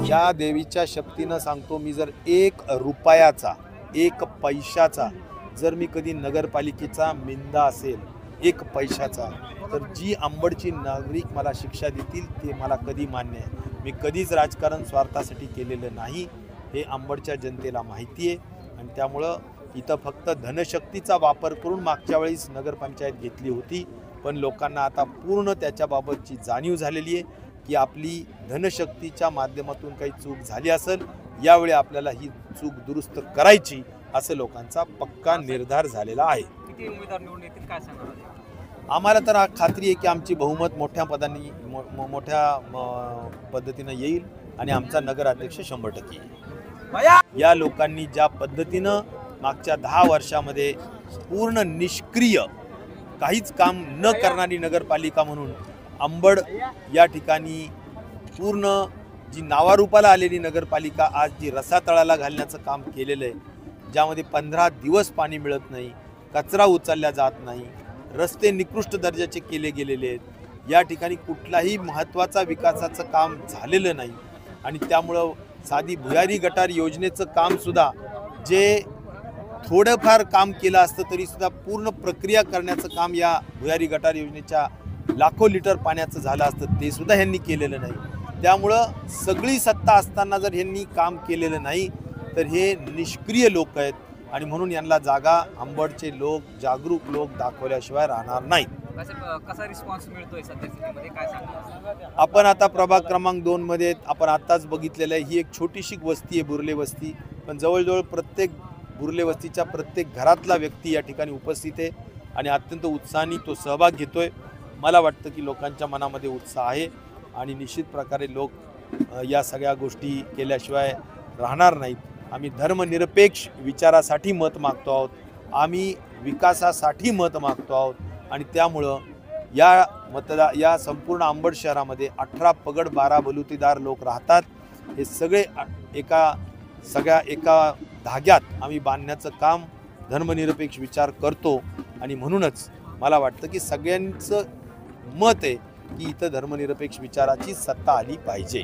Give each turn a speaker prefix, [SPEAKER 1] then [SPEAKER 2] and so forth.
[SPEAKER 1] या देवीच्या शक्तीनं सांगतो मी, जर 1 रुपयाचा 1 पैशाचा जर मी कधी नगरपालिकेचा मिंदा असेल 1 पैशाचा, तर जी अंबडची नागरिक मला शिक्षा देतील ते मला कधी मान्य आहे। मी कधीच राजकारण स्वार्थासाठी केलेलं नाही, हे अंबडच्या जनतेला माहिती आहे। आणि त्यामुळं इथं फक्त धनशक्तीचा वापर करून मागच्या वेळेस नगरपंचायत घेतली होती, पण लोकांना आता पूर्ण त्याच्याबाबतची जाणीव झालेली आहे की आपली धनशक्तीच्या माध्यमातून काही चूक झाली असेल, यावेळी आपल्याला ही चूक दुरुस्त करायची असं लोकांचा पक्का निर्धार झालेला आहे।
[SPEAKER 2] किती उमेदवार निवडून येतील काय सांगणार?
[SPEAKER 1] आम्हाला तर खात्री आहे की आमची बहुमत मोठ्या पद्धतीनं येईल आणि आमचा नगराध्यक्ष 100% येईल। या लोकांनी ज्या पद्धतीनं मागच्या 10 वर्षामध्ये पूर्ण निष्क्रिय काहीच काम न करणारी नगरपालिका म्हणून अंबड या ठिकाणी पूर्ण जी नावारूपाला आलेली नगरपालिका आज जी रसातळाला घालण्याचं काम केलेलं आहे, ज्यामध्ये 15 दिवस पाणी मिळत नाही, कचरा उचलला जात नाही, रस्ते निकृष्ट दर्जाचे केले गेलेले आहेत, या ठिकाणी कुठलाही महत्त्वाचा विकासाचं काम झालेलं नाही। आणि त्यामुळं साधी भुयारी गटार योजनेचं कामसुद्धा जे थोडंफार काम केलं असतं तरीसुद्धा पूर्ण प्रक्रिया करण्याचं काम या भुयारी गटार योजनेच्या लाखो लिटर पाण्याचं झालं असतं, ते सुद्धा ह्यांनी केलेलं नाही। त्यामुळं सगळी सत्ता असताना जर ह्यांनी काम केलेलं नाही तर हे निष्क्रिय लोक आहेत आणि म्हणून यांना जागा अंबडचे लोक, जागरूक लोक दाखवल्याशिवाय राहणार नाहीत।
[SPEAKER 2] कसा रिस्पॉन्स मिळतोय सध्या स्थितीमध्ये काय सांगणार?
[SPEAKER 1] आपण आता प्रभाग क्रमांक 2 मध्ये आपण आताच बघितलेलं आहे, ही एक छोटीशी वस्ती आहे बुर्ले वस्ती, पण जवळजवळ प्रत्येक बुर्ले वस्तीच्या प्रत्येक घरातला व्यक्ती या ठिकाणी उपस्थित आहे आणि अत्यंत उत्साहाने तो सहभाग घेतोय। मला वाटतं की लोकांच्या मनामध्ये उत्साह आहे आणि निश्चित प्रकारे लोक या सगळ्या गोष्टी केल्याशिवाय राहणार नाहीत। आम्ही धर्मनिरपेक्ष विचारासाठी मत मागतो आहोत, आम्ही विकासासाठी मत मागतो आहोत आणि त्यामुळं या संपूर्ण अंबड शहरामध्ये 18 पगड 12 बलुतेदार लोक राहतात। हे सगळे एका धाग्यात आम्ही बांधण्याचं काम धर्मनिरपेक्ष विचार करतो आणि म्हणूनच मला वाटतं की सगळ्यांचं मत आहे की इथं धर्मनिरपेक्ष विचाराची सत्ता आली पाहिजे।